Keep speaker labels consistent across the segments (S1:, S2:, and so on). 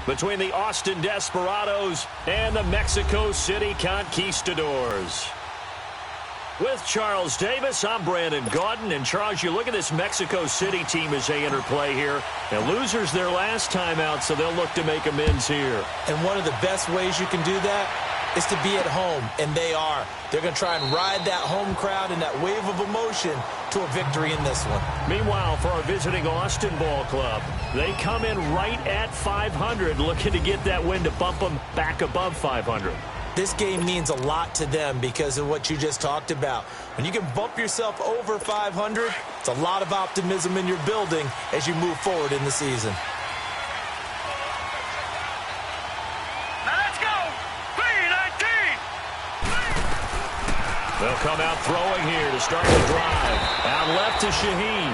S1: between the Austin Desperados and the Mexico City Conquistadors. With Charles Davis, I'm Brandon Gaudin. And Charles, you look at this Mexico City team as they enter play here. And losers their last time out, so they'll look to make amends here.
S2: And one of the best ways you can do that is to be at home, and they are. They're going to try and ride that home crowd and that wave of emotion to a victory in this one.
S1: Meanwhile, for our visiting Austin Ball Club, they come in right at 500, looking to get that win to bump them back above 500.
S2: This game means a lot to them because of what you just talked about. When you can bump yourself over 500, it's a lot of optimism in your building as you move forward in the season.
S3: Now let's go! 3-19!
S1: They'll come out throwing here to start the drive. Out left to Shaheen.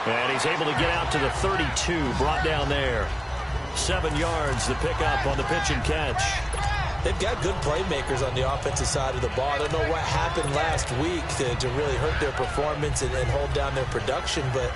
S1: And he's able to get out to the 32, brought down there. 7 yards to pick up on the pitch and catch.
S2: They've got good playmakers on the offensive side of the ball. I don't know what happened last week to really hurt their performance and hold down their production, but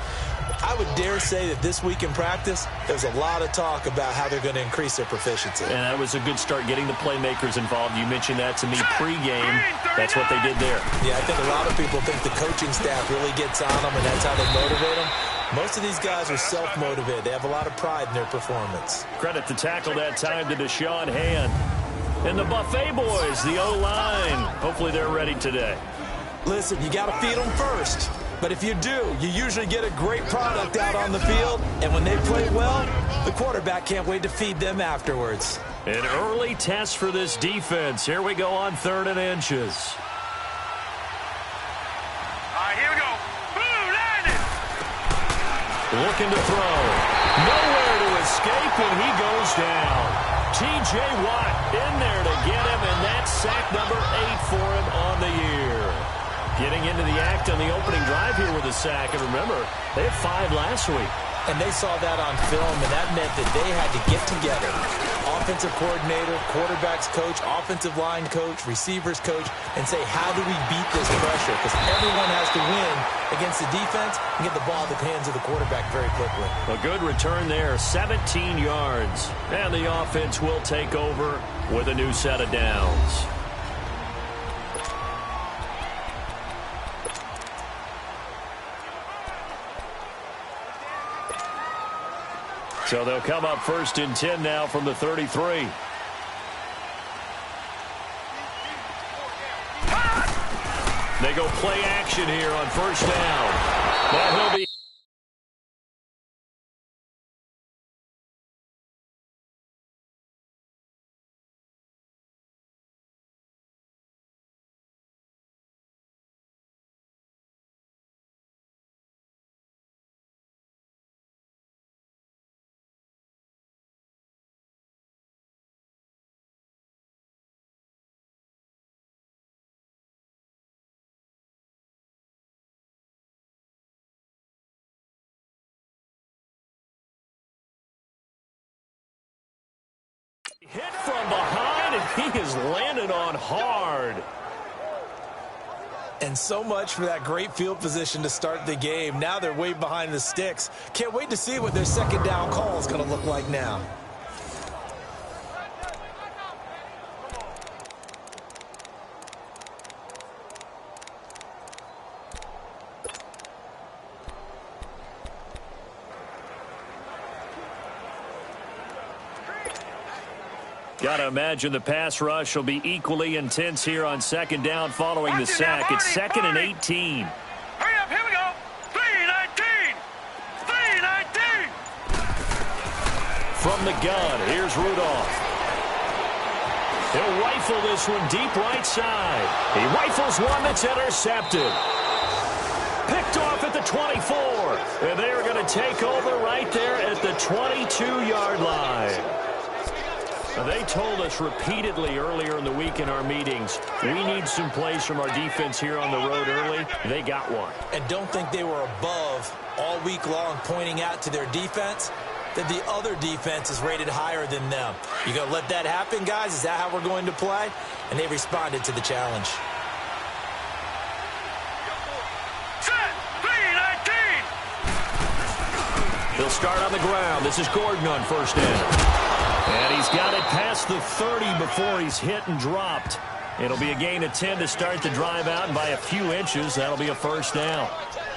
S2: I would dare say that this week in practice, there's a lot of talk about how they're going to increase their proficiency.
S1: And that was a good start, getting the playmakers involved. You mentioned that to me pregame. That's what they did there.
S2: Yeah, I think a lot of people think the coaching staff really gets on them, and that's how they motivate them. Most of these guys are self-motivated. They have a lot of pride in their performance.
S1: Credit to tackle that time to Deshaun Hand. And the Buffet boys, the O-line. Hopefully they're ready today.
S2: Listen, you got to feed them first. But if you do, you usually get a great product out on the field. And when they play well, the quarterback can't wait to feed them afterwards.
S1: An early test for this defense. Here we go on 3rd and inches.
S3: All right, here we go. Boom, landed!
S1: Looking to throw. Nowhere to escape, and he goes down. T.J. Watt in there to get him, and that's sack number 8 for him on the year. Getting into the act on the opening drive here with a sack. And remember, they had 5 last week.
S2: And they saw that on film, and that meant that they had to get together. Offensive coordinator, quarterbacks coach, offensive line coach, receivers coach, and say, how do we beat this pressure? Because everyone has to win against the defense and get the ball in the hands of the quarterback very quickly.
S1: A good return there, 17 yards. And the offense will take over with a new set of downs. So they'll come up 1st and 10 now from the 33. They go play action here on 1st down. That will be. Hit from behind, and he is landed on hard.
S2: And so much for that great field position to start the game. Now they're way behind the sticks. Can't wait to see what their 2nd down call is going to look like now.
S1: Got to imagine the pass rush will be equally intense here on 2nd down following the sack. It's 2nd and 18.
S3: Hurry up, here we go. 3-19! 3-19!
S1: From the gun, here's Rudolph. He'll rifle this one deep right side. He rifles one that's intercepted. Picked off at the 24. And they're going to take over right there at the 22-yard line. They told us repeatedly earlier in the week in our meetings, we need some plays from our defense here on the road early. They got one.
S2: And don't think they were above all week long pointing out to their defense that the other defense is rated higher than them. You going to let that happen, guys? Is that how we're going to play? And they responded to the challenge.
S3: Set! 3-19!
S1: He'll start on the ground. This is Gordon on 1st down. And past the 30 before he's hit and dropped. It'll be a gain of 10 to start the drive out, and by a few inches, that'll be a first down.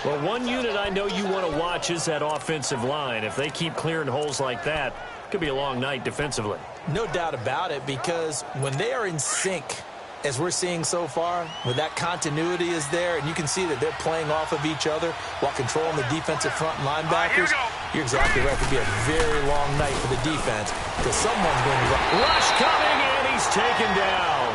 S1: Well, one unit I know you want to watch is that offensive line. If they keep clearing holes like that, it could be a long night defensively.
S2: No doubt about it, because when they are in sync, as we're seeing so far, when that continuity is there, and you can see that they're playing off of each other while controlling the defensive front and linebackers, you're exactly right. It could be a very long night for the defense, because someone's going to
S1: rush coming, and he's taken down.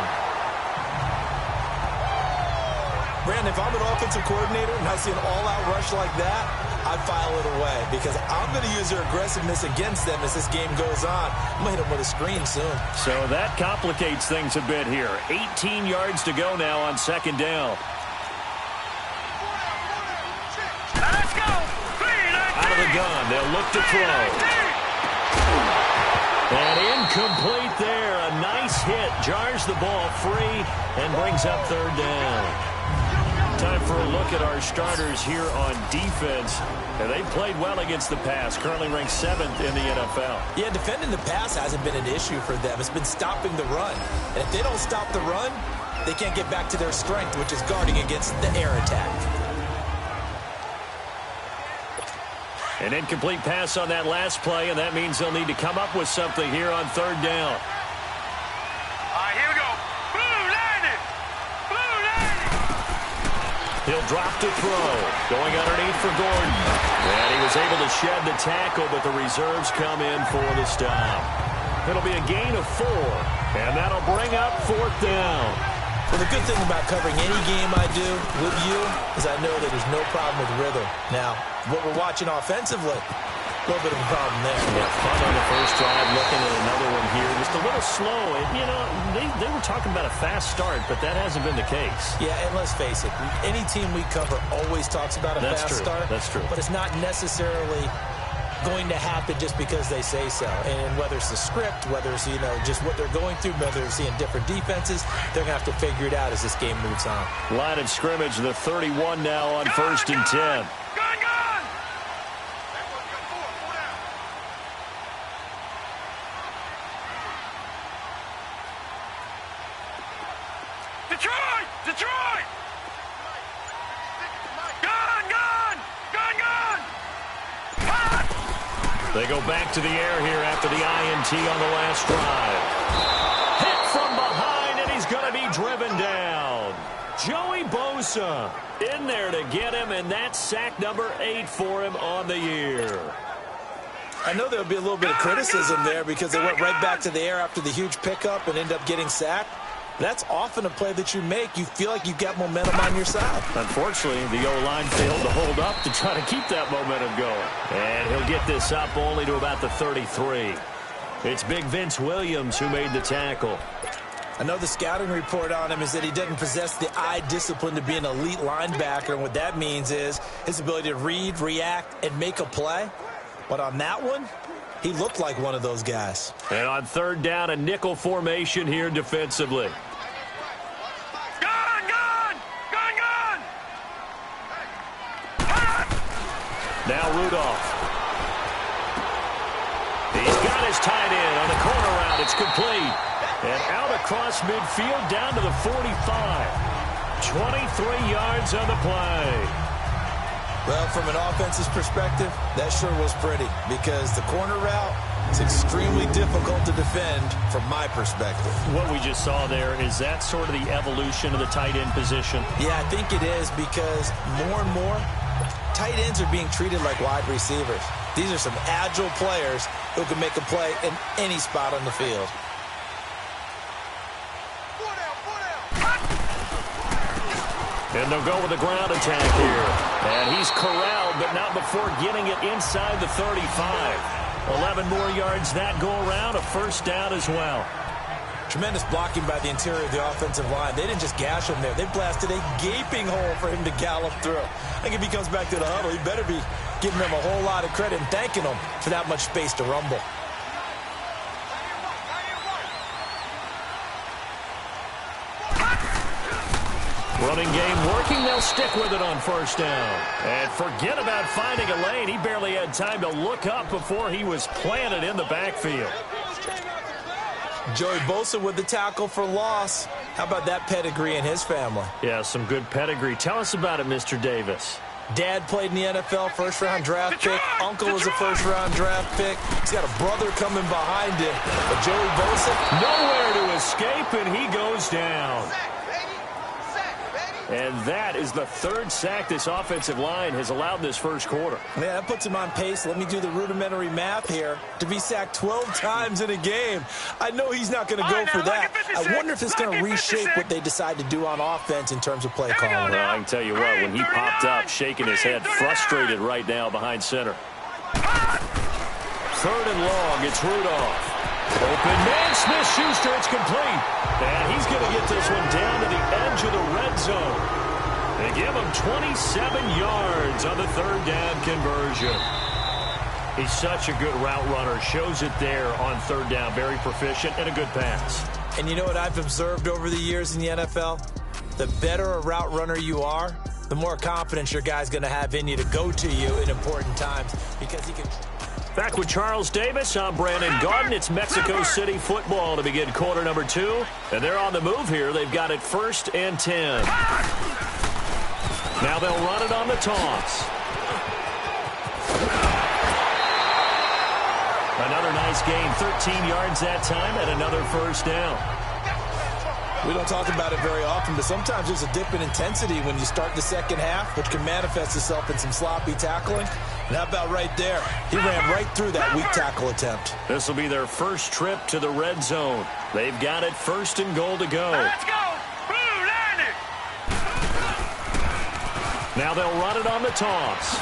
S2: Brandon, if I'm an offensive coordinator and I see an all-out rush like that, I file it away, because I'm going to use their aggressiveness against them as this game goes on. I'm going to hit them with a screen soon.
S1: So that complicates things a bit here. 18 yards to go now on second down.
S3: Let's go.
S1: Out of the gun, they'll look to throw. And incomplete there. A nice hit. Jars the ball free and brings up third down. Time for a look at our starters here on defense. And they played well against the pass, currently ranked 7th in the NFL.
S2: Yeah, defending the pass hasn't been an issue for them. It's been stopping the run. And if they don't stop the run, they can't get back to their strength, which is guarding against the air attack.
S1: An incomplete pass on that last play, and that means they'll need to come up with something here on third down.
S3: Here we go.
S1: He'll drop to throw. Going underneath for Gordon. And he was able to shed the tackle, but the reserves come in for the stop. It'll be a gain of 4, and that'll bring up fourth down.
S2: Well, the good thing about covering any game I do with you is I know that there's no problem with rhythm. Now, what we're watching offensively, a little bit of a problem there.
S1: Yeah, fun on the first drive, looking at another one here. Just a little slow. And, you know, they were talking about a fast start, but that hasn't been the case.
S2: Yeah, and let's face it, any team we cover always talks about a fast start.
S1: That's true.
S2: But it's not necessarily going to happen just because they say so. And whether it's the script, whether it's, you know, just what they're going through, whether they're seeing different defenses, they're going to have to figure it out as this game moves on.
S1: Line of scrimmage, the 31 now on first and 10.
S3: Detroit! Gun!
S1: They go back to the air here after the INT on the last drive. Hit from behind, and he's going to be driven down. Joey Bosa in there to get him, and that's sack number 8 for him on the year.
S2: I know there'll be a little bit of criticism there because they went right back to the air after the huge pickup and end up getting sacked. That's often a play that you make. You feel like you've got momentum on your side.
S1: Unfortunately, the O-line failed to hold up to try to keep that momentum going. And he'll get this up only to about the 33. It's big Vince Williams who made the tackle.
S2: I know the scouting report on him is that he doesn't possess the eye discipline to be an elite linebacker. And what that means is his ability to read, react, and make a play. But on that one, he looked like one of those guys.
S1: And on third down, a nickel formation here defensively. Now Rudolph. He's got his tight end on the corner route. It's complete. And out across midfield down to the 45. 23 yards on the play.
S2: Well, from an offensive perspective, that sure was pretty because the corner route is extremely difficult to defend from my perspective.
S1: What we just saw there, is that sort of the evolution of the tight end position?
S2: Yeah, I think it is because more and more, tight ends are being treated like wide receivers. These are some agile players who can make a play in any spot on the field.
S1: And they'll go with the ground attack here. And he's corralled, but not before getting it inside the 35. 11 more yards that go around, a first down as well.
S2: Tremendous blocking by the interior of the offensive line. They didn't just gash him there. They blasted a gaping hole for him to gallop through. I think if he comes back to the huddle, he better be giving them a whole lot of credit and thanking them for that much space to rumble.
S1: Running game working. They'll stick with it on first down. And forget about finding a lane. He barely had time to look up before he was planted in the backfield.
S2: Joey Bosa with the tackle for loss. How about that pedigree in his family?
S1: Yeah, some good pedigree. Tell us about it, Mr. Davis.
S2: Dad played in the NFL, first-round draft pick. Uncle was a first-round draft pick. He's got a brother coming behind him. But Joey Bosa,
S1: nowhere to escape, and he goes down. And that is the third sack this offensive line has allowed this first quarter.
S2: Man, that puts him on pace. Let me do the rudimentary math here. To be sacked 12 times in a game. I know he's not going to go for that. I wonder if it's going to reshape what they decide to do on offense in terms of play calling.
S1: Well, I can tell you what, when he popped up, shaking his head, frustrated right now behind center. Third and long, it's Rudolph. Open man, Smith-Schuster, it's complete. And he's going to get this one down to the edge of the red zone. They give him 27 yards on the third down conversion. He's such a good route runner. Shows it there on third down. Very proficient and a good pass.
S2: And you know what I've observed over the years in the NFL? The better a route runner you are, the more confidence your guy's going to have in you to go to you in important times because he can...
S1: Back with Charles Davis, I'm Brandon Gaudin. It's Mexico City football to begin quarter number 2. And they're on the move here. They've got it 1st and 10. Now they'll run it on the toss. Another nice gain, 13 yards that time, and another first down.
S2: We don't talk about it very often, but sometimes there's a dip in intensity when you start the second half, which can manifest itself in some sloppy tackling. And how about right there? He ran right through that weak tackle attempt.
S1: This will be their first trip to the red zone. They've got it 1st and goal to go.
S3: Let's go! Blue landed!
S1: Now they'll run it on the toss.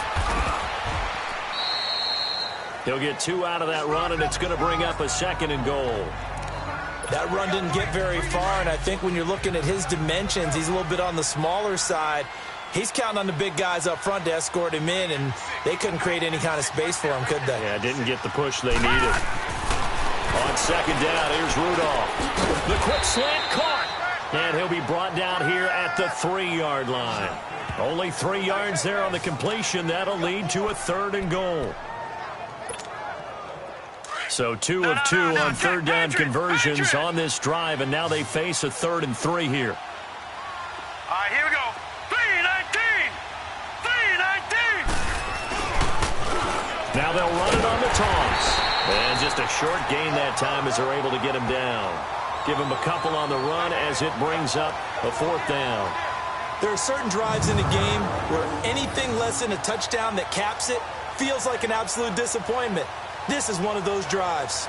S1: He'll get 2 out of that run, and it's going to bring up a 2nd and goal.
S2: That run didn't get very far, and I think when you're looking at his dimensions, he's a little bit on the smaller side. He's counting on the big guys up front to escort him in, and they couldn't create any kind of space for him, could they?
S1: Yeah, didn't get the push they needed. On 2nd down, here's Rudolph. The quick slant caught, and he'll be brought down here at the 3-yard line. Only 3 yards there on the completion. That'll lead to a 3rd and goal. So 2 of 2 on third down conversions on this drive, and now they face a 3rd and 3 here.
S3: All right, here we go. 3-19! 3-19!
S1: Now they'll run it on the toss. And just a short gain that time as they're able to get him down. Give him a couple on the run as it brings up a 4th down.
S2: There are certain drives in the game where anything less than a touchdown that caps it feels like an absolute disappointment. This is one of those drives.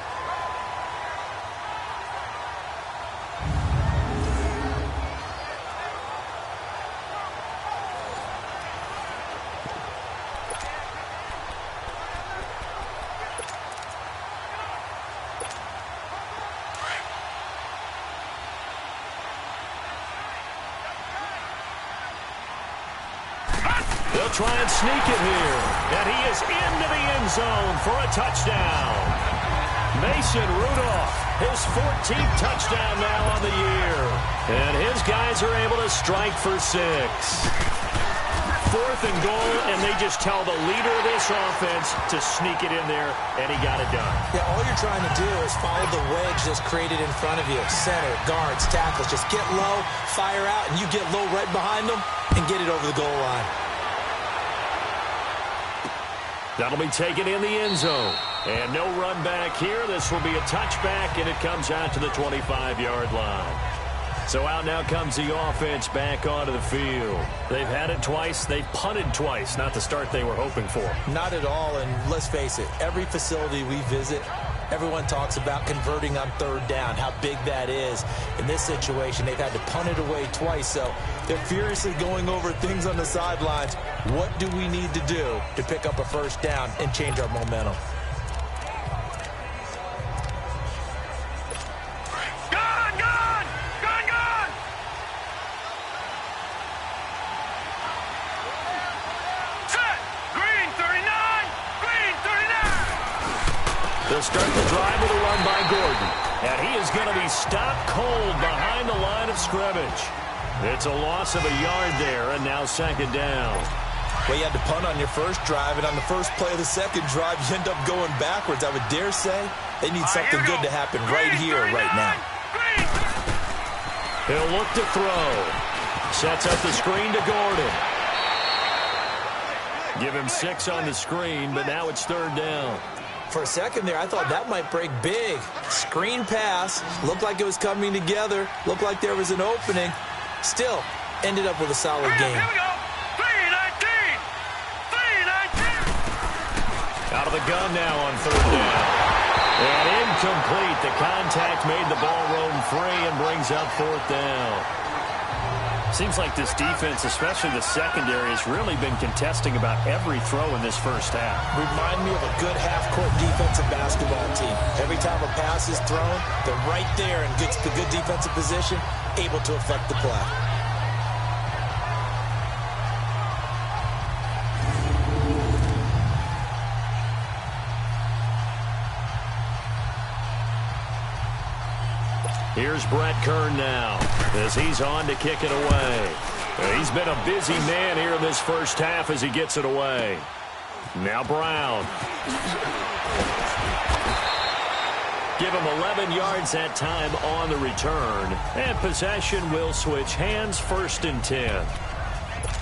S1: They'll try and sneak it here. And he is into the end zone for a touchdown. Mason Rudolph, his 14th touchdown now on the year. And his guys are able to strike for 6. 4th and goal, and they just tell the leader of this offense to sneak it in there, and he got it done.
S2: Yeah, all you're trying to do is follow the wedge that's created in front of you. Center, guards, tackles. Just get low, fire out, and you get low right behind them and get it over the goal line.
S1: That'll be taken in the end zone. And no run back here. This will be a touchback, and it comes out to the 25-yard line. So out now comes the offense back onto the field. They've had it twice. They've punted twice. Not the start they were hoping for.
S2: Not at all, and let's face it, every facility we visit, everyone talks about converting on third down, how big that is. In this situation, they've had to punt it away twice, so they're furiously going over things on the sidelines. What do we need to do to pick up a first down and change our momentum?
S1: They'll start the drive with a run by Gordon. And he is going to be stopped cold behind the line of scrimmage. It's a loss of a yard there, and now 2nd down.
S2: Well, you had to punt on your first drive, and on the first play of the second drive, you end up going backwards. I would dare say they need something good to happen right here, right now.
S1: He'll look to throw. Sets up the screen to Gordon. Give him 6 on the screen, but now it's 3rd down.
S2: For a second there, I thought that might break big. Screen pass. Looked like it was coming together. Looked like there was an opening. Still, ended up with a solid game.
S3: Here we go. 3-19. 3-19.
S1: Out of the gun now on 3rd down. And incomplete. The contact made the ball roam free and brings up 4th down. Seems like this defense, especially the secondary, has really been contesting about every throw in this first half.
S2: Remind me of a good half-court defensive basketball team. Every time a pass is thrown, they're right there and gets the good defensive position, able to affect the play.
S1: Here's Brett Kern now as he's on to kick it away. He's been a busy man here in this first half as he gets it away. Now Brown. Give him 11 yards that time on the return. And possession will switch hands, 1st and 10.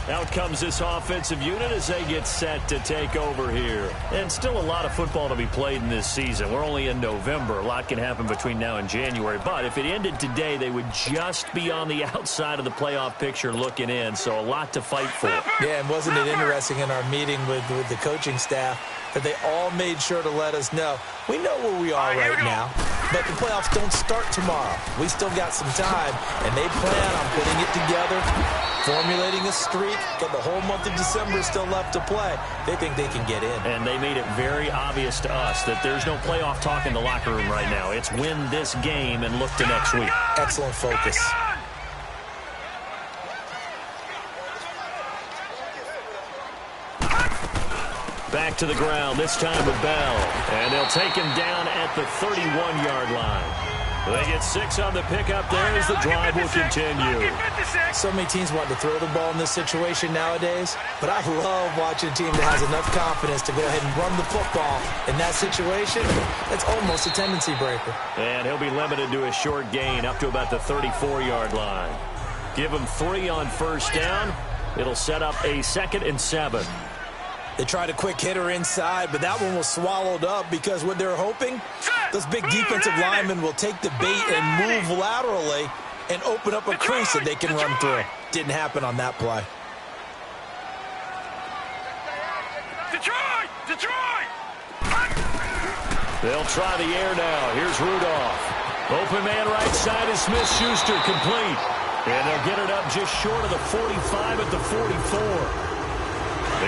S1: Out comes this offensive unit as they get set to take over here. And still a lot of football to be played in this season. We're only in November. A lot can happen between now and January. But if it ended today, they would just be on the outside of the playoff picture looking in. So a lot to fight for.
S2: Yeah, and wasn't it interesting in our meeting with the coaching staff that they all made sure to let us know, we know where we are right now, but the playoffs don't start tomorrow. We still got some time, and they plan on putting it together, formulating a streak, got the whole month of December still left to play. They think they can get in.
S1: And they made it very obvious to us that there's no playoff talk in the locker room right now. It's win this game and look to next week.
S2: Excellent focus.
S1: Back to the ground, this time with Bell. And they'll take him down at the 31-yard line. They get 6 on the pickup there as the drive will continue.
S2: So many teams want to throw the ball in this situation nowadays, but I love watching a team that has enough confidence to go ahead and run the football. In that situation, it's almost a tendency breaker.
S1: And he'll be limited to a short gain up to about the 34-yard line. Give him 3 on 1st down. It'll set up a 2nd and 7.
S2: They tried a quick hitter inside, but that one was swallowed up because what they're hoping, those big defensive linemen will take the bait and move laterally and open up a crease that they can run through. Didn't happen on that play.
S3: Detroit! Detroit!
S1: They'll try the air now. Here's Rudolph. Open man right side is Smith-Schuster, complete. And they'll get it up just short of the 45 at the 44.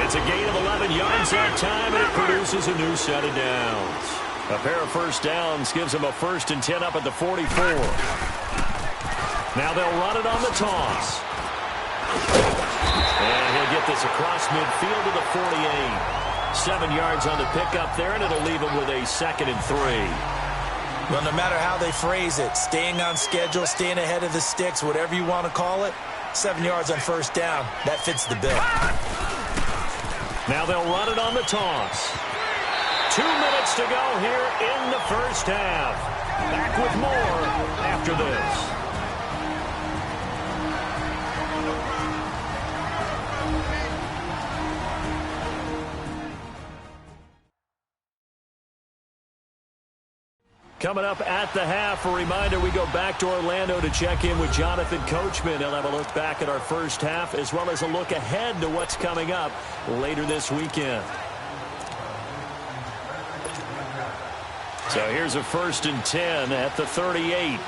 S1: It's a gain of 11 yards that time, and it produces a new set of downs. A pair of 1st downs gives them a 1st and 10 up at the 44. Now they'll run it on the toss. And he'll get this across midfield to the 48. 7 yards on the pickup there, and it'll leave him with a 2nd and 3.
S2: Well, no matter how they phrase it, staying on schedule, staying ahead of the sticks, whatever you want to call it, 7 yards on 1st down, that fits the bill.
S1: Now they'll run it on the toss. 2 minutes to go here in the first half. Back with more after this. Coming up at the half, a reminder, we go back to Orlando to check in with Jonathan Coachman. He'll have a look back at our first half as well as a look ahead to what's coming up later this weekend. So here's a 1st and 10 at the 38.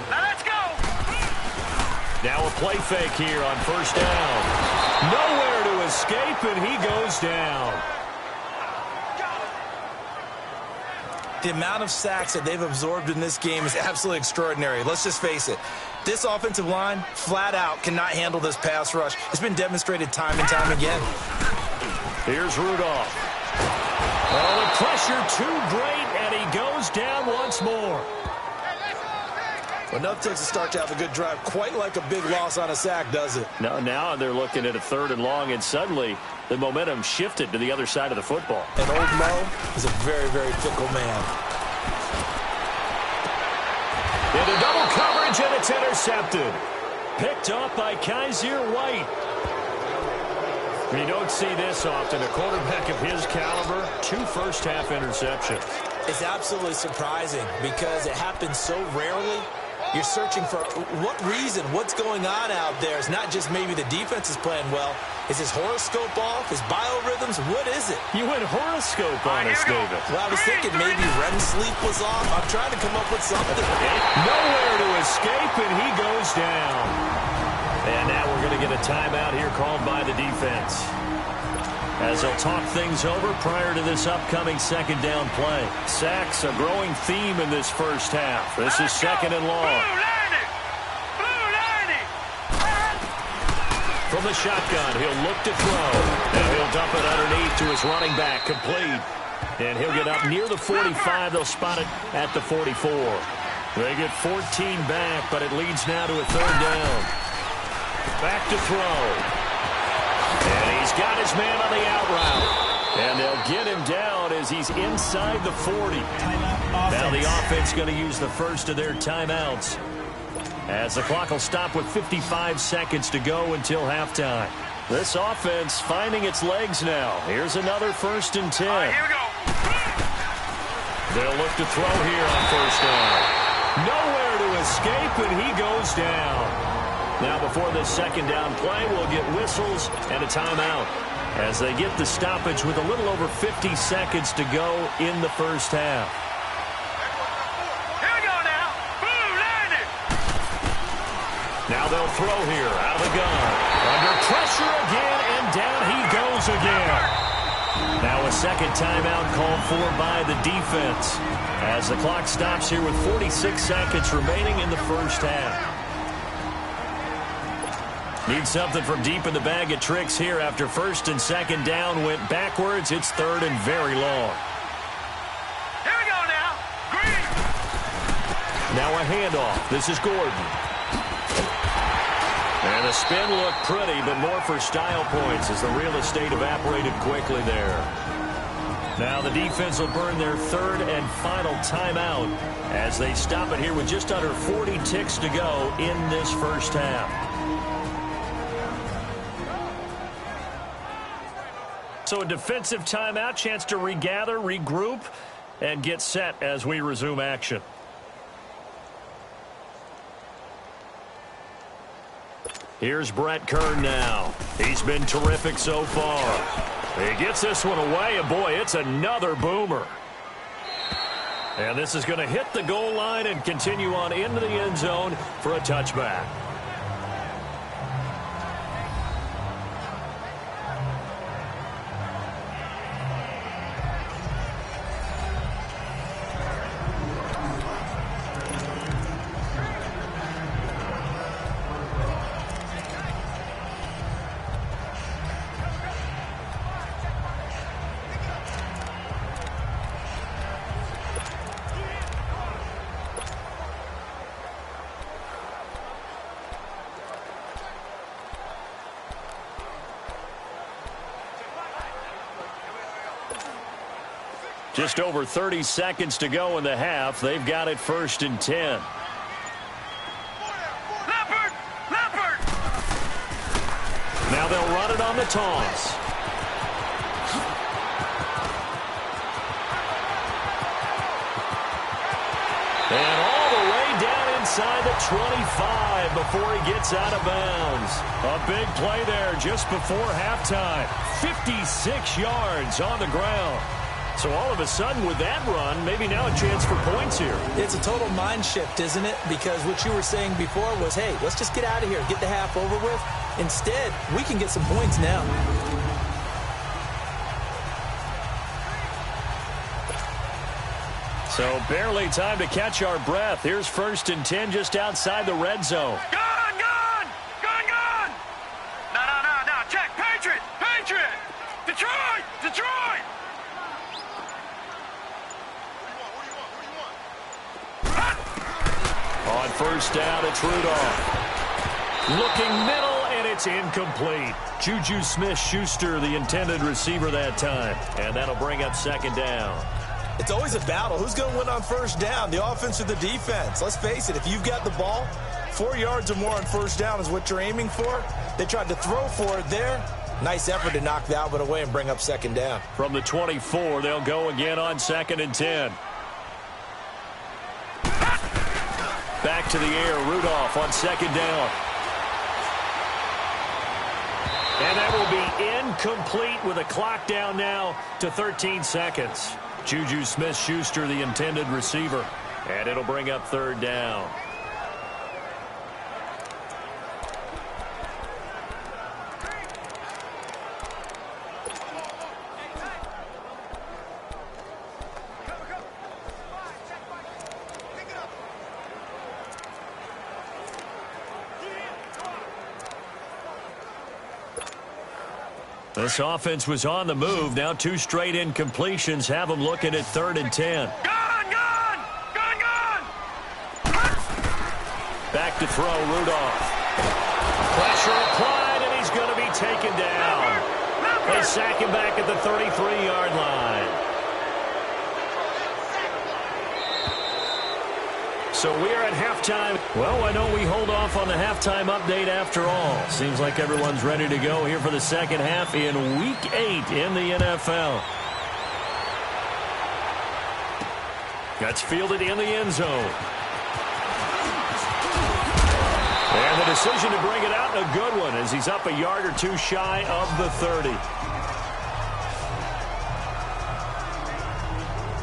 S3: Now let's go!
S1: Now a play fake here on 1st down. Nowhere to escape, and he goes down.
S2: The amount of sacks that they've absorbed in this game is absolutely extraordinary. Let's just face it. This offensive line, flat out, cannot handle this pass rush. It's been demonstrated time and time again.
S1: Here's Rudolph. Oh, the pressure too great, and he goes down once more.
S2: Well, enough takes a start to have a good drive. Quite like a big loss on a sack, does it?
S1: Now they're looking at a 3rd and long, and suddenly the momentum shifted to the other side of the football.
S2: And old Mo is a very, very fickle man.
S1: Into double coverage, and it's intercepted. Picked off by Kaiser White. You don't see this often. A quarterback of his caliber, 2 first-half interceptions.
S2: It's absolutely surprising because it happens so rarely. You're searching for what reason, what's going on out there. It's not just maybe the defense is playing well. Is his horoscope off? His biorhythms? What is it?
S1: You went horoscope on us, David.
S2: Well, I was thinking maybe REM sleep was off. I'm trying to come up with something.
S1: Nowhere to escape, and he goes down. And now we're going to get a timeout here called by the defense, as they'll talk things over prior to this upcoming 2nd down play. Sacks, a growing theme in this first half. This is 2nd and long. From the shotgun, he'll look to throw, and he'll dump it underneath to his running back, complete. And he'll get up near the 45. They'll spot it at the 44. They get 14 back, but it leads now to a 3rd down. Back to throw. And he's got his man on the out route. And they'll get him down as he's inside the 40. Now the offense going to use the first of their timeouts, as the clock will stop with 55 seconds to go until halftime. This offense finding its legs now. Here's another 1st and 10.
S3: Here we go.
S1: They'll look to throw here on 1st down. Nowhere to escape, and he goes down. Now before this 2nd down play, we'll get whistles and a timeout, as they get the stoppage with a little over 50 seconds to go in the first half.
S3: Here we go now. Boom, landed.
S1: Now they'll throw here out of the gun. Under pressure again, and down he goes again. Now a 2nd timeout called for by the defense, as the clock stops here with 46 seconds remaining in the first half. Need something from deep in the bag of tricks here after 1st and 2nd down went backwards. It's 3rd and very long.
S3: Here we go now. Green.
S1: Now a handoff. This is Gordon. And the spin looked pretty, but more for style points as the real estate evaporated quickly there. Now the defense will burn their 3rd and final timeout as they stop it here with just under 40 ticks to go in this first half. So a defensive timeout, chance to regather, regroup, and get set as we resume action. Here's Brett Kern now. He's been terrific so far. He gets this one away, and boy, it's another boomer. And this is going to hit the goal line and continue on into the end zone for a touchback. Just over 30 seconds to go in the half. They've got it 1st and 10.
S3: Leopard! Leopard!
S1: Now they'll run it on the toss. And all the way down inside the 25 before he gets out of bounds. A big play there just before halftime. 56 yards on the ground. So all of a sudden with that run, maybe now a chance for points here.
S2: It's a total mind shift, isn't it? Because what you were saying before was, hey, let's just get out of here, get the half over with. Instead, we can get some points now.
S1: So barely time to catch our breath. Here's 1st and 10 just outside the red zone.
S3: Gone, gone! Gone, gone! No, check. Patriot! Patriot! Detroit! Detroit!
S1: On first down. It's Rudolph. Looking middle, and it's incomplete. Juju Smith-Schuster, the intended receiver that time. And that'll bring up second down.
S2: It's always a battle. Who's going to win on first down, the offense or the defense? Let's face it, if you've got the ball, 4 yards or more on first down is what you're aiming for. They tried to throw for it there. Nice effort to knock that one away and bring up second down.
S1: From the 24, they'll go again on 2nd and 10. Back to the air, Rudolph on 2nd down. And that will be incomplete with a clock down now to 13 seconds. Juju Smith-Schuster, the intended receiver. And it'll bring up 3rd down. This offense was on the move. Now 2 straight incompletions have them looking at 3rd and 10.
S3: Gone!
S1: Back to throw, Rudolph. Pressure applied, and he's going to be taken down. They sack him back at the 33-yard line. So we are at halftime. Well, why don't we hold off on the halftime update after all? Seems like everyone's ready to go here for the second half in Week 8 in the NFL. That's fielded in the end zone. And the decision to bring it out, a good one, as he's up a yard or 2 shy of the 30.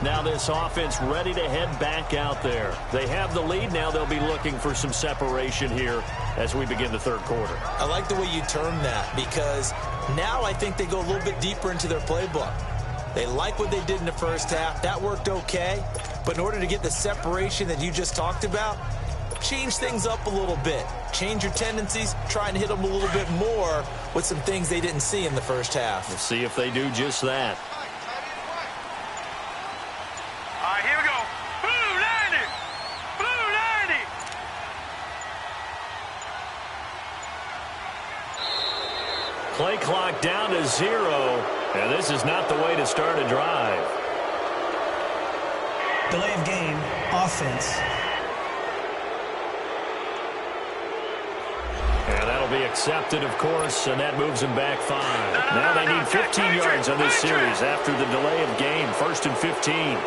S1: Now this offense ready to head back out there. They have the lead. Now they'll be looking for some separation here as we begin the 3rd quarter.
S2: I like the way you term that, because now I think they go a little bit deeper into their playbook. They like what they did in the first half. That worked okay. But in order to get the separation that you just talked about, change things up a little bit. Change your tendencies. Try and hit them a little bit more with some things they didn't see in the first half.
S1: We'll see if they do just that.
S3: Here we go. Blue 90. Blue 90.
S1: Play clock down to 0. And this is not the way to start a drive.
S4: Delay of game, offense.
S1: And that'll be accepted, of course, and that moves them back 5. Now they need 15 yards on this series after the delay of game. 1st and 15.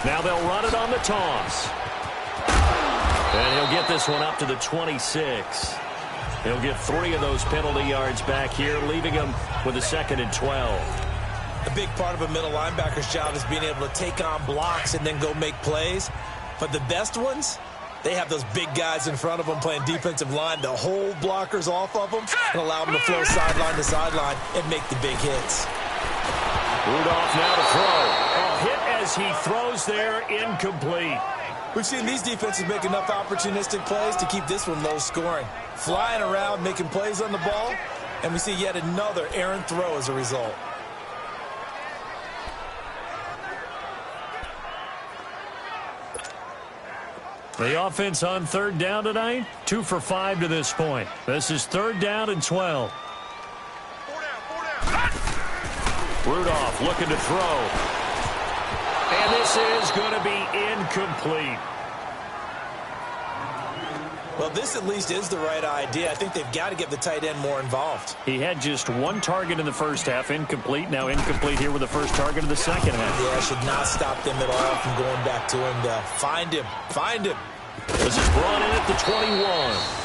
S1: Now they'll run it on the toss. And he'll get this one up to the 26. He'll get 3 of those penalty yards back here, leaving him with a 2nd and 12.
S2: A big part of a middle linebacker's job is being able to take on blocks and then go make plays. But the best ones, they have those big guys in front of them playing defensive line to hold blockers off of them and allow them to flow sideline to sideline and make the big hits.
S1: Rudolph now to throw. A hit as he throws there, incomplete.
S2: We've seen these defenses make enough opportunistic plays to keep this one low scoring. Flying around, making plays on the ball, and we see yet another errant throw as a result.
S1: The offense on 3rd down tonight, 2 for 5 to this point. This is 3rd down and 12. Rudolph looking to throw. And this is going to be incomplete.
S2: Well, this at least is the right idea. I think they've got to get the tight end more involved.
S1: He had just 1 target in the first half, incomplete. Now incomplete here with the first target of the second half.
S2: Yeah, should not stop them at all from going back to him to find him. Find him.
S1: This is brought in at the 21.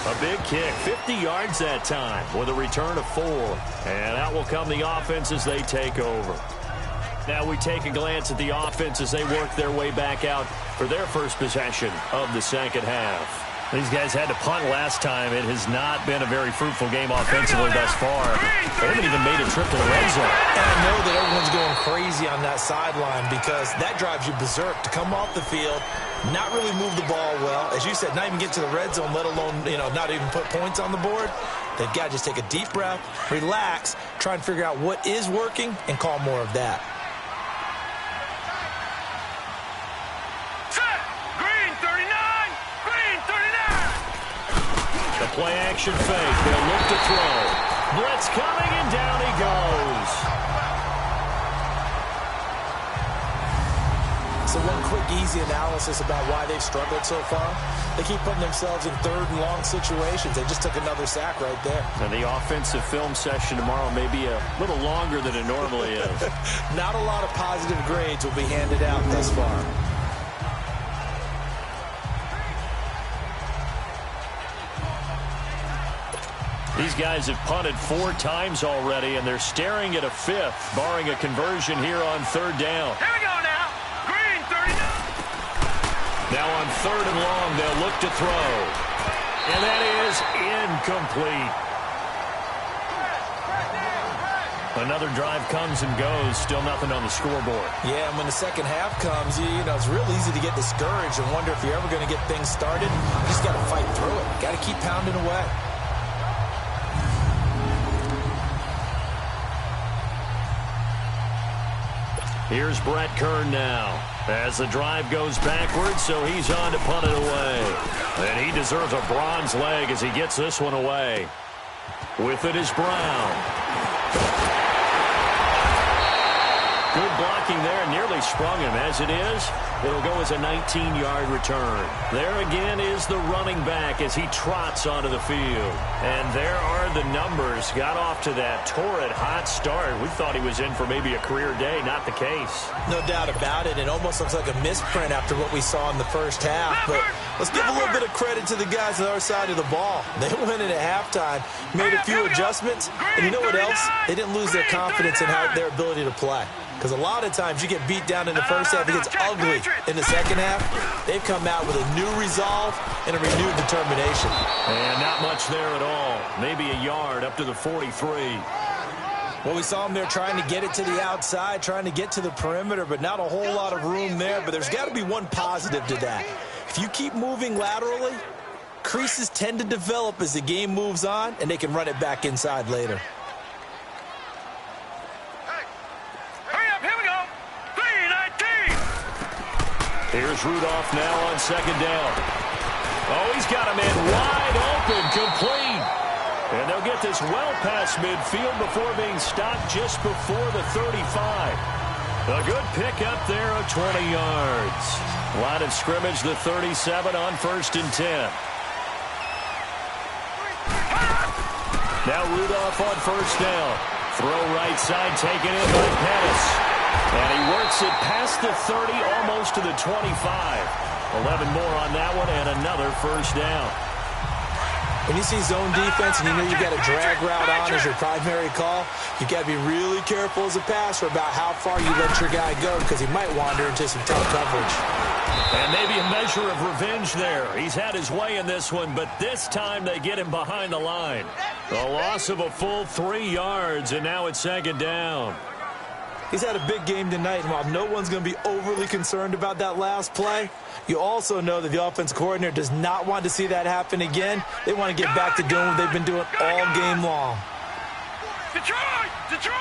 S1: A big kick, 50 yards that time with a return of 4. And out will come the offense as they take over. Now we take a glance at the offense as they work their way back out for their first possession of the second half. These guys had to punt last time. It has not been a very fruitful game offensively thus far. They haven't even made a trip to the red zone.
S2: And I know that everyone's going crazy on that sideline because that drives you berserk to come off the field, not really move the ball well. As you said, not even get to the red zone, let alone, not even put points on the board. They've got to just take a deep breath, relax, try and figure out what is working, and call more of that.
S3: Set. Green 39. Green 39.
S1: The play action fake. They'll look to throw. Blitz coming, and down he goes.
S2: So one quick, easy analysis about why they've struggled so far. They keep putting themselves in third and long situations. They just took another sack right there.
S1: And the offensive film session tomorrow may be a little longer than it normally is.
S2: Not a lot of positive grades will be handed out thus far.
S1: These guys have punted 4 times already, and they're staring at a 5th, barring a conversion here on 3rd down.
S3: Here we go now. Green 39.
S1: Now on 3rd and long, they'll look to throw. And that is incomplete. Another drive comes and goes. Still nothing on the scoreboard.
S2: Yeah, and when the second half comes, you know, it's real easy to get discouraged and wonder if you're ever going to get things started. You just got to fight through it. Got to keep pounding away.
S1: Here's Brett Kern now as the drive goes backwards, so he's on to punt it away. And he deserves a bronze leg as he gets this one away. With it is Brown. Good blocking there, nearly sprung him. As it is, it'll go as a 19-yard return. There again is the running back as he trots onto the field. And there are the numbers. Got off to that torrid hot start. We thought he was in for maybe a career day. Not the case.
S2: No doubt about it. It almost looks like a misprint after what we saw in the first half. But let's give a little bit of credit to the guys on the other side of the ball. They went in at halftime, made a few adjustments, and you know what else? They didn't lose their confidence in their ability to play. Because a lot of times you get beat down in the first half, it gets ugly in the second half. They've come out with a new resolve and a renewed determination.
S1: And not much there at all. Maybe a yard up to the 43.
S2: Well, we saw them there trying to get it to the outside, trying to get to the perimeter, but not a whole lot of room there. But there's got to be one positive to that. If you keep moving laterally, creases tend to develop as the game moves on, and they can run it back inside later.
S1: Here's Rudolph now on 2nd down. Oh, he's got a man wide open, complete. And they'll get this well past midfield before being stopped just before the 35. A good pickup there of 20 yards. Line of scrimmage, the 37 on 1st and 10. Now Rudolph on 1st down. Throw right side, taken in by Pettis. And he works it past the 30, almost to the 25. 11 more on that one, and another 1st down.
S2: When you see zone defense and you know you've got a drag route on as your primary call, you've got to be really careful as a passer about how far you let your guy go because he might wander into some tough coverage.
S1: And maybe a measure of revenge there. He's had his way in this one, but this time they get him behind the line. A loss of a full 3 yards, and now it's 2nd down.
S2: He's had a big game tonight, and while no one's going to be overly concerned about that last play, you also know that the offense coordinator does not want to see that happen again. They want to get back to doing what they've been doing all game long.
S3: Detroit! Detroit!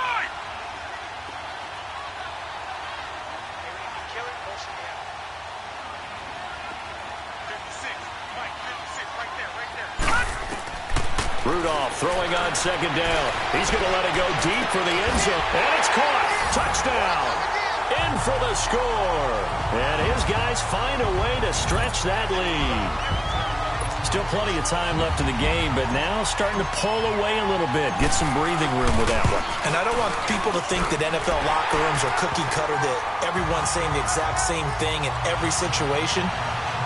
S1: Rudolph throwing on 2nd down. He's going to let it go deep for the end zone. And it's caught. Touchdown. In for the score. And his guys find a way to stretch that lead. Still plenty of time left in the game, but now starting to pull away a little bit. Get some breathing room with that one.
S2: And I don't want people to think that NFL locker rooms are cookie cutter, that everyone's saying the exact same thing in every situation.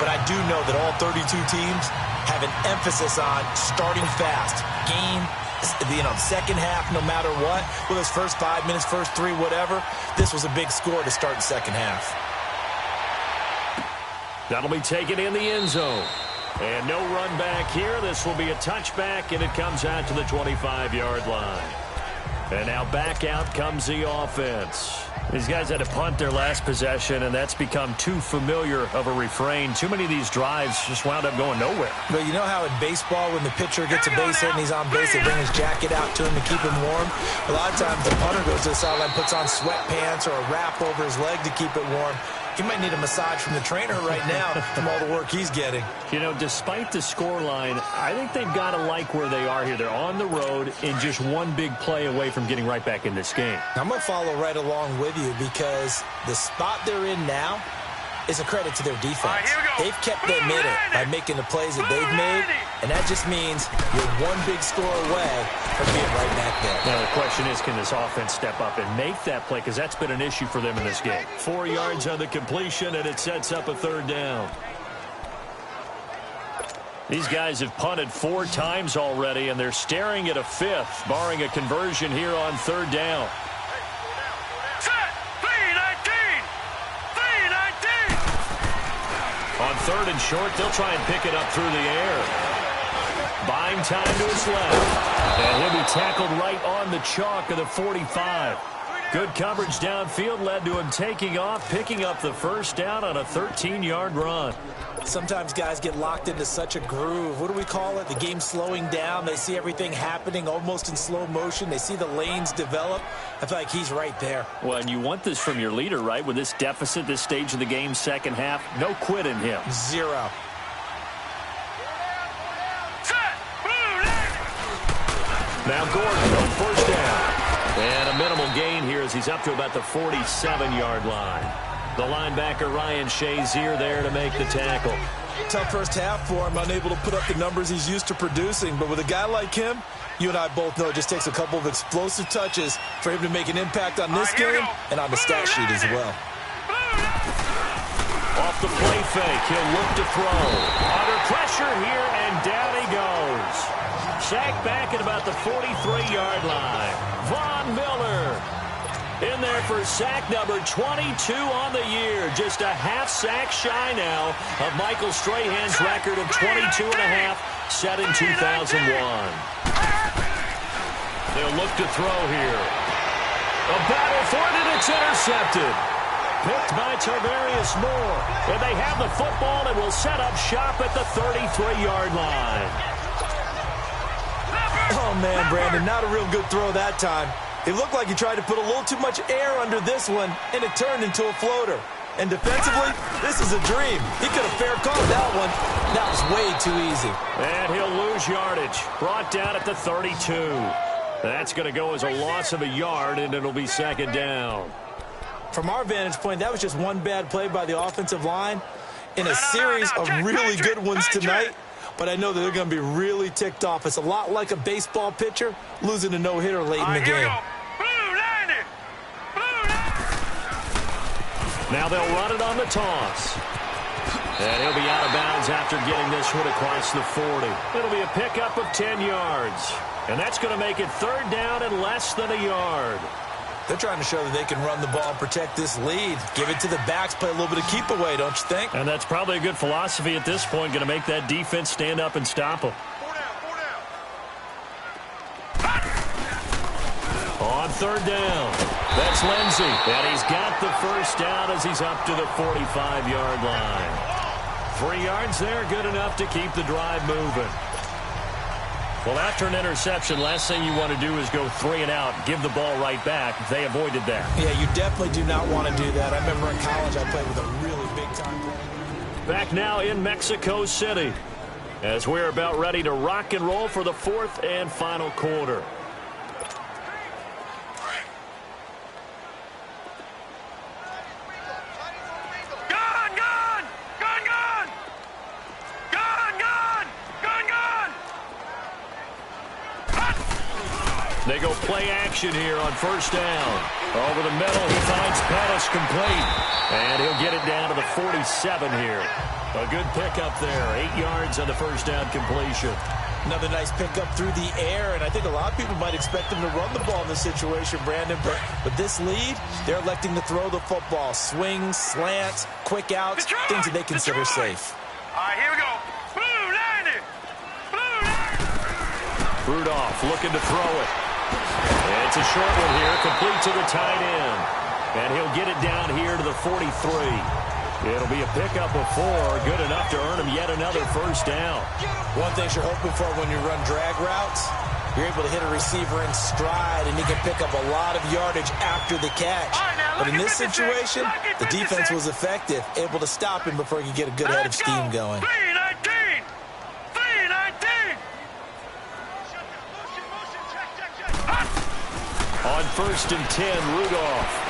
S2: But I do know that all 32 teams have an emphasis on starting fast. Game, second half, no matter what. Whether it's first 5 minutes, first 3, whatever. This was a big score to start the second half.
S1: That'll be taken in the end zone. And no run back here. This will be a touchback, and it comes out to the 25-yard line. And now back out comes the offense. These guys had to punt their last possession, and that's become too familiar of a refrain. Too many of these drives just wound up going nowhere.
S2: But you know how in baseball, when the pitcher gets a base hit and he's on base, they bring his jacket out to him to keep him warm? A lot of times the punter goes to the sideline, puts on sweatpants or a wrap over his leg to keep it warm. He might need a massage from the trainer right now from all the work he's getting.
S1: You know, despite the scoreline, I think they've got to like where they are here. They're on the road and just one big play away from getting right back in this game.
S2: I'm going to follow right along with you because the spot they're in now is a credit to their defense. They've kept them in it by making the plays that they've made, and that just means you're one big score away from being right back there.
S1: Now, the question is, can this offense step up and make that play? Because that's been an issue for them in this game. 4 yards on the completion, and it sets up a third down. These guys have punted 4 times already, and they're staring at a 5th, barring a conversion here on third down. On third and short, they'll try and pick it up through the air. Buying time to his left. And he'll be tackled right on the chalk of the 45. Good coverage downfield led to him taking off, picking up the first down on a 13-yard run.
S2: Sometimes guys get locked into such a groove. What do we call it? The game slowing down. They see everything happening almost in slow motion. They see the lanes develop. I feel like he's right there.
S1: Well, and you want this from your leader, right? With this deficit, this stage of the game, second half, no quit in him.
S2: 0.
S1: Now Gordon on first down. And a minimal gain here as he's up to about the 47-yard line. The linebacker, Ryan Shazier, there to make the tackle.
S2: Tough first half for him, unable to put up the numbers he's used to producing. But with a guy like him, you and I both know it just takes a couple of explosive touches for him to make an impact on this game and on the stat sheet as well.
S1: Off the play fake, he'll look to throw. Under pressure here, and down he goes. Sacked back at about the 43-yard line. Von Miller in there for sack number 22 on the year. Just a half sack shy now of Michael Strahan's record of 22.5 set in 2001. They'll look to throw here. A battle for it, and it's intercepted. Picked by Tarvarius Moore. And they have the football and will set up shop at the 33-yard line.
S2: Oh, man, Brandon, not a real good throw that time. It looked like he tried to put a little too much air under this one, and it turned into a floater. And defensively, this is a dream. He could have fair caught that one. That was way too easy.
S1: And he'll lose yardage. Brought down at the 32. That's going to go as a loss of a yard, and it'll be second down.
S2: From our vantage point, that was just one bad play by the offensive line in a series of really good ones tonight. But I know that they're going to be really ticked off. It's a lot like a baseball pitcher losing a no-hitter late in the game.
S1: Now they'll run it on the toss. And he'll be out of bounds after getting this one across the 40. It'll be a pickup of 10 yards. And that's going to make it third down and less than a yard.
S2: They're trying to show that they can run the ball and protect this lead. Give it to the backs, play a little bit of keep away, don't you think?
S1: And that's probably a good philosophy at this point, going to make that defense stand up and stop them. On third down, that's Lindsey. And he's got the first down as he's up to the 45-yard line. 3 yards there, good enough to keep the drive moving. Well, after an interception, last thing you want to do is go 3 and out, give the ball right back. They avoided that.
S2: Yeah, you definitely do not want to do that. I remember in college I played with a really big-time player.
S1: Back now in Mexico City as we're about ready to rock and roll for the fourth and final quarter. They go play action here on first down. Over the middle, he finds Pettis complete. And he'll get it down to the 47 here. A good pickup there. 8 yards on the first down completion.
S2: Another nice pickup through the air, and I think a lot of people might expect them to run the ball in this situation, Brandon. But with this lead, they're electing to throw the football. Swings, slants, quick outs, things that they consider safe.
S3: All right, here we go. Blue 90. Blue 90.
S1: Rudolph looking to throw it. It's a short one here, complete to the tight end. And he'll get it down here to the 43. It'll be a pickup of 4, good enough to earn him yet another first down.
S2: One thing you're hoping for when you run drag routes, you're able to hit a receiver in stride, and he can pick up a lot of yardage after the catch. But in this situation, the defense was effective, able to stop him before he could get a good head of steam going.
S3: 319! 319!
S1: On 1st and 10, Rudolph.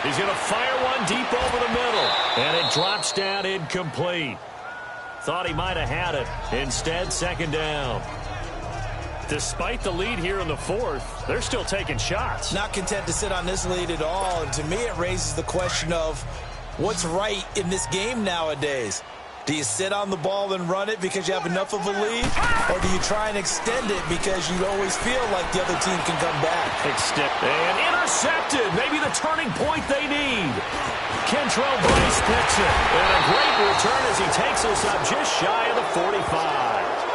S1: He's going to fire one deep over the middle, and it drops down incomplete. Thought he might have had it. Instead, 2nd down. Despite the lead here in the 4th, they're still taking shots.
S2: Not content to sit on this lead at all, and to me it raises the question of what's right in this game nowadays. Do you sit on the ball and run it because you have enough of a lead? Or do you try and extend it because you always feel like the other team can come back?
S1: And intercepted. Maybe the turning point they need. Kentrell Brice picks it. And a great return as he takes us up just shy of the 45.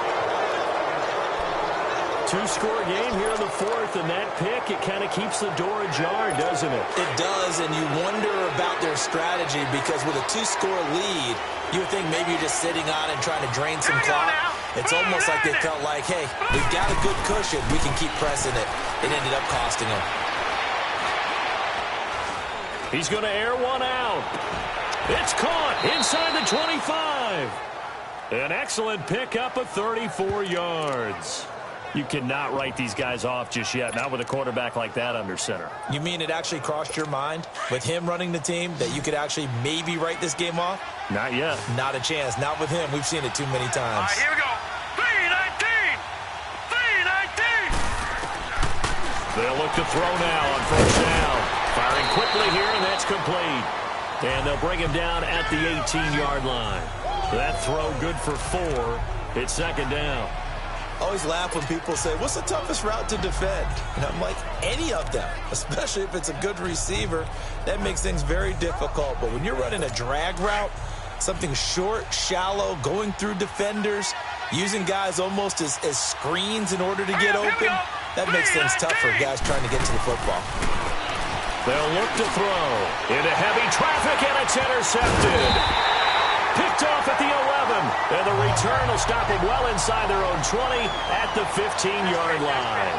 S1: 2-score game here in the 4th, and that pick, it kind of keeps the door ajar, doesn't it?
S2: It does, and you wonder about their strategy because with a 2-score lead, you would think maybe you're just sitting on it and trying to drain some clock. It's almost like they felt like, hey, we've got a good cushion. We can keep pressing it. It ended up costing them.
S1: He's going to air one out. It's caught inside the 25. An excellent pickup of 34 yards. You cannot write these guys off just yet, not with a quarterback like that under center.
S2: You mean it actually crossed your mind with him running the team that you could actually maybe write this game off?
S1: Not yet.
S2: Not a chance. Not with him. We've seen it too many times.
S3: All right, here we go. 319! 319!
S1: They'll look to throw now on 1st down. Firing quickly here, and that's complete. And they'll bring him down at the 18-yard line. That throw good for 4. It's 2nd down.
S2: I always laugh when people say, what's the toughest route to defend? And I'm like, any of them, especially if it's a good receiver. That makes things very difficult. But when you're running a drag route, something short, shallow, going through defenders, using guys almost as screens in order to get open, that makes things tough for guys trying to get to the football.
S1: They'll look to throw into heavy traffic, and it's intercepted. Picked off at the 11, and the return will stop them well inside their own 20 at the 15-yard line.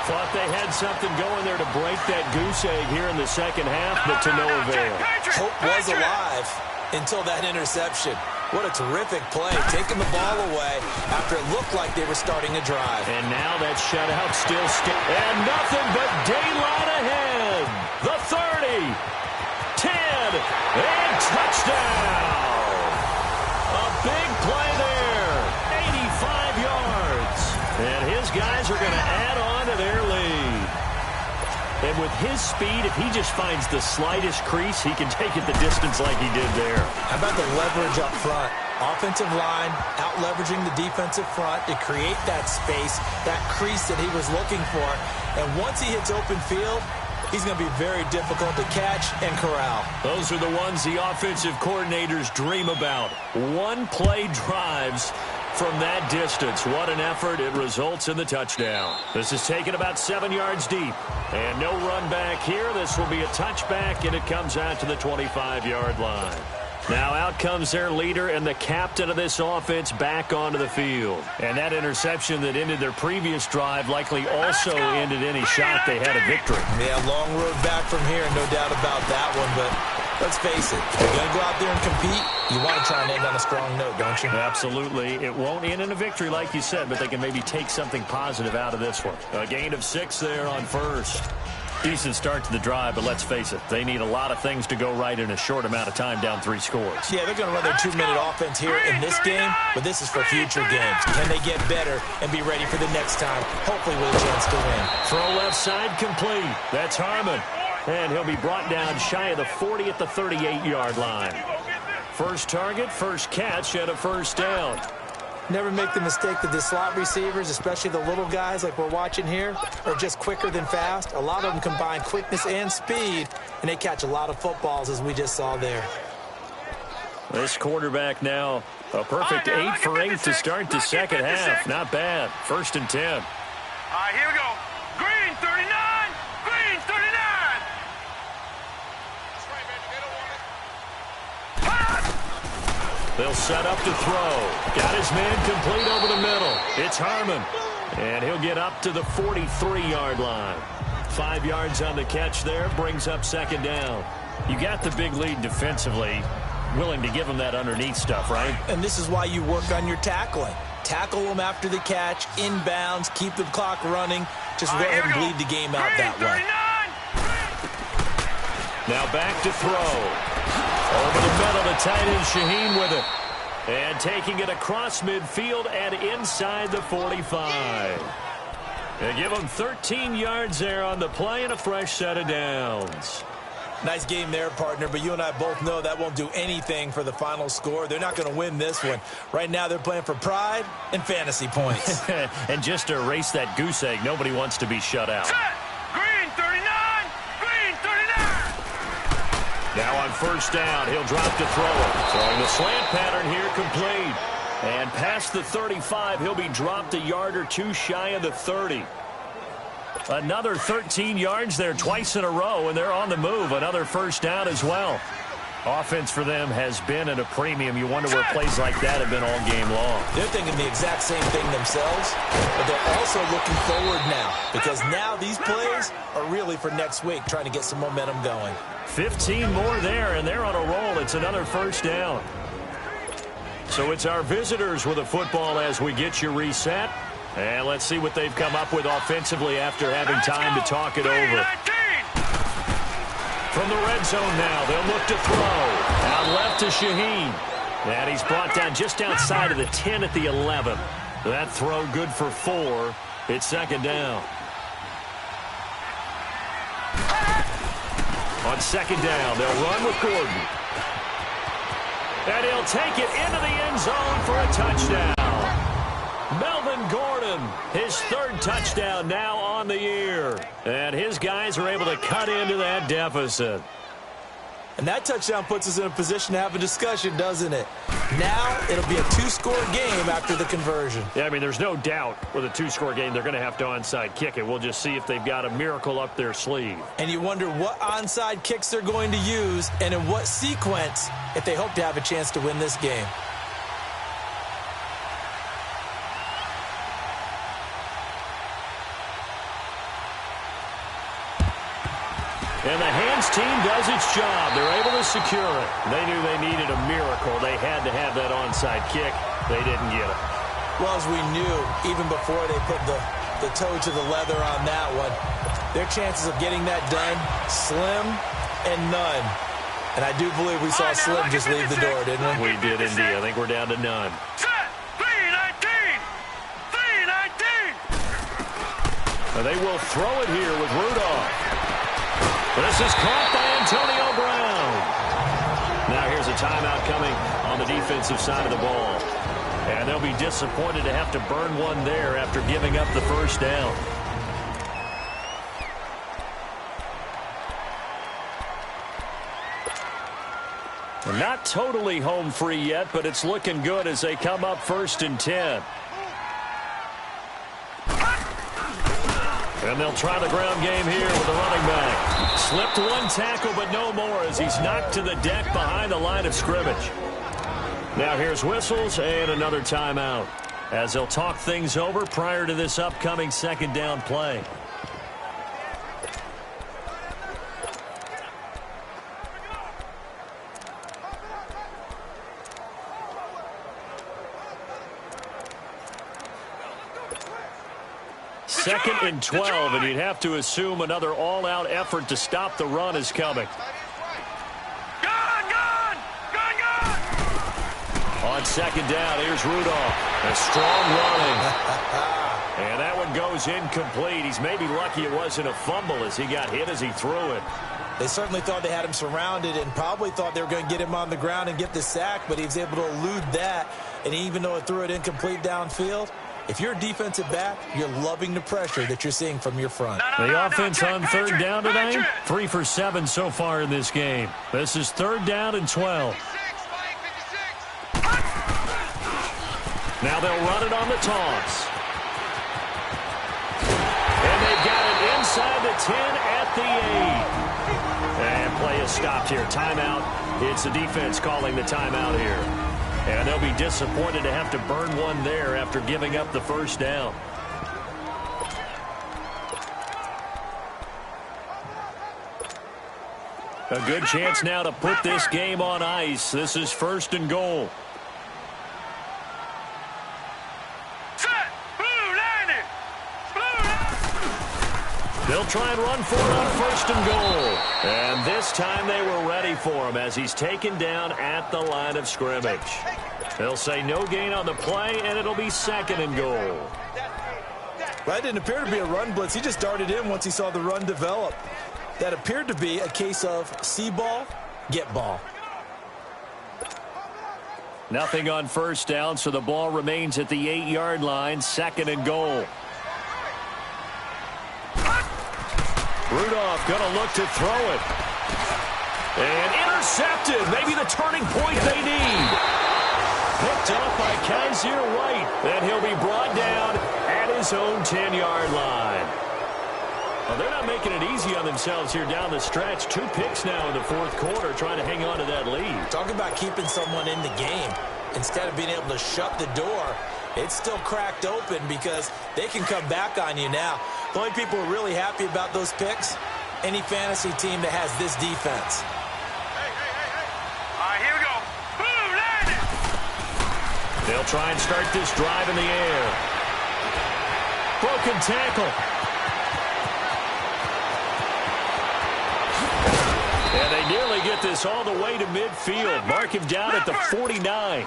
S1: Thought they had something going there to break that goose egg here in the 2nd half, but to no avail.
S2: Hope was alive until that interception. What a terrific play, taking the ball away after it looked like they were starting a drive.
S1: And now that shutout still and nothing but daylight ahead. The 30, 10, and touchdown. A big play there, 85 yards. And his guys are going to add on to their lead. And with his speed, if he just finds the slightest crease, he can take it the distance like he did there.
S2: How about the leverage up front? Offensive line out-leveraging the defensive front to create that space, that crease that he was looking for. And once he hits open field, he's going to be very difficult to catch and corral.
S1: Those are the ones the offensive coordinators dream about. One-play drives from that distance. What an effort. It results in the touchdown. This is taken about 7 yards deep. And no run back here. This will be a touchback, and it comes out to the 25-yard line. Now out comes their leader and the captain of this offense back onto the field. And that interception that ended their previous drive likely also ended any shot they had a victory.
S2: Yeah, long road back from here, no doubt about that one. But let's face it, if you're going to go out there and compete, you want to try and end on a strong note, don't you?
S1: Absolutely. It won't end in a victory like you said, but they can maybe take something positive out of this one. A gain of 6 there on 1st. Decent start to the drive, but let's face it, they need a lot of things to go right in a short amount of time down 3 scores.
S2: Yeah, they're going to run their 2-minute offense here in this game, but this is for future games. Can they get better and be ready for the next time, hopefully with a chance to win?
S1: Throw left side complete. That's Harmon. And he'll be brought down shy of the 40 at the 38-yard line. First target, first catch, and a 1st down.
S2: Never make the mistake that the slot receivers, especially the little guys like we're watching here, are just quicker than fast. A lot of them combine quickness and speed, and they catch a lot of footballs, as we just saw there.
S1: This quarterback now, a perfect 8 for 8 to start the 2nd half. Not bad. 1st and 10.
S3: right, here we go. Green 39. Green 39. That's right, man. They don't want it.
S1: They'll set up to throw. Got his man complete over the middle. It's Harmon. And he'll get up to the 43-yard line. 5 yards on the catch there. Brings up second down. You got the big lead defensively. Willing to give them that underneath stuff, right?
S2: And this is why you work on your tackling. Tackle them after the catch, inbounds, keep the clock running. Just go ahead and bleed the game out that way.
S1: Now back to throw. Over the middle, the tight end Shaheen with it. And taking it across midfield and inside the 45. They give them 13 yards there on the play and a fresh set of downs.
S2: Nice game there, partner, but you and I both know that won't do anything for the final score. They're not going to win this one. Right now they're playing for pride and fantasy points.
S1: And just to erase that goose egg, nobody wants to be shut out.
S3: Set. Green 39. Green 39.
S1: Now on first down, he'll drop to throw it. Throwing the slant pattern here complete. And past the 35, he'll be dropped a yard or two shy of the 30. Another 13 yards there twice in a row, and they're on the move. Another first down as well. Offense for them has been at a premium. You wonder where plays like that have been all game long.
S2: They're thinking the exact same thing themselves, but they're also looking forward now because now these plays are really for next week, trying to get some momentum going.
S1: 15 more there, and they're on a roll. It's another first down. So it's our visitors with the football as we get you reset. And let's see what they've come up with offensively after having time to talk it over. From the red zone now, they'll look to throw. Out left to Shaheen. And he's brought down just outside of the 10 at the 11. That throw good for 4. It's second down. On second down, they'll run with Gordon. And he'll take it into the end zone for a touchdown. Melvin Gordon, his third touchdown now on the year. And his guys are able to cut into that deficit.
S2: And that touchdown puts us in a position to have a discussion, doesn't it? Now it'll be a two-score game after the conversion.
S1: Yeah, I mean, there's no doubt with a two-score game they're going to have to onside kick it. We'll just see if they've got a miracle up their sleeve.
S2: And you wonder what onside kicks they're going to use and in what sequence if they hope to have a chance to win this game.
S1: And the hands team does its job. They're able to secure it. They knew they needed a miracle. They had to have that onside kick. They didn't get it.
S2: Well, as we knew, even before they put the toe to the leather on that one, their chances of getting that done, slim and none. And I do believe we saw Slim just leave the door, didn't we?
S1: We did indeed. I think we're down to none.
S3: Set. 319. 319.
S1: And they will throw it here with Rudolph. This is caught by Antonio Brown. Now here's a timeout coming on the defensive side of the ball. And they'll be disappointed to have to burn one there after giving up the first down. We're not totally home free yet, but it's looking good as they come up 1st and 10. And they'll try the ground game here with the running back. Slipped one tackle, but no more as he's knocked to the deck behind the line of scrimmage. Now here's whistles and another timeout as they'll talk things over prior to this upcoming second down play. Second and 12, and you'd have to assume another all-out effort to stop the run is coming.
S3: Gone!
S1: On second down, here's Rudolph. A strong running. And that one goes incomplete. He's maybe lucky it wasn't a fumble as he got hit as he threw it.
S2: They certainly thought they had him surrounded and probably thought they were going to get him on the ground and get the sack, but he was able to elude that. And even though it threw it incomplete downfield, if you're a defensive back, you're loving the pressure that you're seeing from your front.
S1: The offense on third down today, 3 for 7 so far in this game. This is third down and 12. Now they'll run it on the toss. they've got it inside the 10 at the 8. And play is stopped here. Timeout. It's the defense calling the timeout here. And they'll be disappointed to have to burn one there after giving up the first down. A good chance now to put this game on ice. This is 1st and goal. They'll try and run for it on 1st and goal. And this time they were ready for him as he's taken down at the line of scrimmage. They'll say no gain on the play, and it'll be 2nd and goal.
S2: That didn't appear to be a run blitz. He just darted in once he saw the run develop. That appeared to be a case of see ball, get ball.
S1: Nothing on 1st down, so the ball remains at the 8-yard line. 2nd and goal. Rudolph going to look to throw it. And intercepted. Maybe the turning point they need. Picked up by Kaiser White. Then he'll be brought down at his own 10-yard line. Well, they're not making it easy on themselves here down the stretch. 2 picks now in the 4th quarter trying to hang on to that lead.
S2: Talk about keeping someone in the game. Instead of being able to shut the door, it's still cracked open because they can come back on you now. The only people who are really happy about those picks, any fantasy team that has this defense.
S3: All right, here we go. Boom, land it.
S1: They'll try and start this drive in the air. Broken tackle. And they nearly get this all the way to midfield. Mark him down at the 49.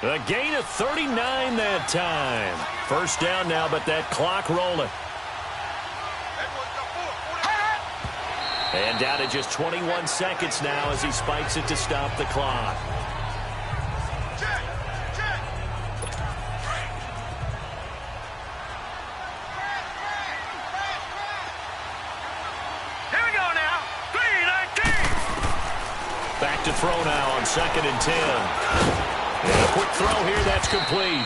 S1: A gain of 39 that time. 1st down now, but that clock rolling. And down to just 21 seconds now as he spikes it to stop the clock.
S3: Here we go now. 3-19.
S1: Back to throw now on 2nd and 10. And a quick throw here, that's complete.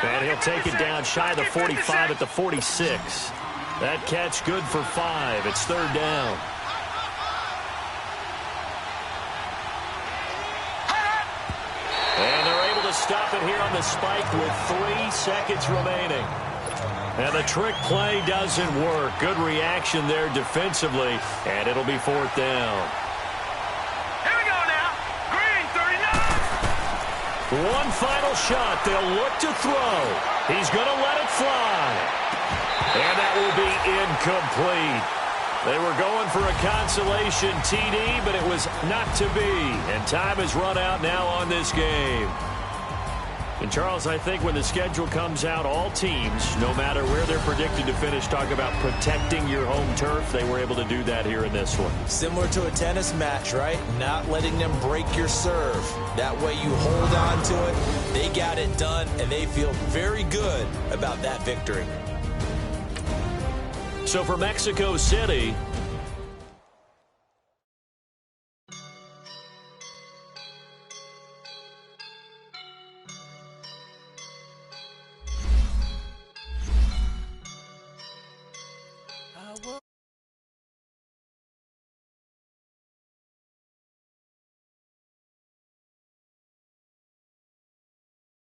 S1: And he'll take it down shy of the 45 at the 46. That catch good for 5. It's 3rd down. And they're able to stop it here on the spike with 3 seconds remaining. And the trick play doesn't work. Good reaction there defensively, and it'll be 4th down.
S3: Here we go now. Green, 39.
S1: One final shot. They'll look to throw. He's going to let it fly. And that will be incomplete. They were going for a consolation TD, but it was not to be. And time has run out now on this game. And, Charles, I think when the schedule comes out, all teams, no matter where they're predicted to finish, talk about protecting your home turf. They were able to do that here in this one.
S2: Similar to a tennis match, right? Not letting them break your serve. That way you hold on to it. They got it done, and they feel very good about that victory.
S1: So for Mexico City,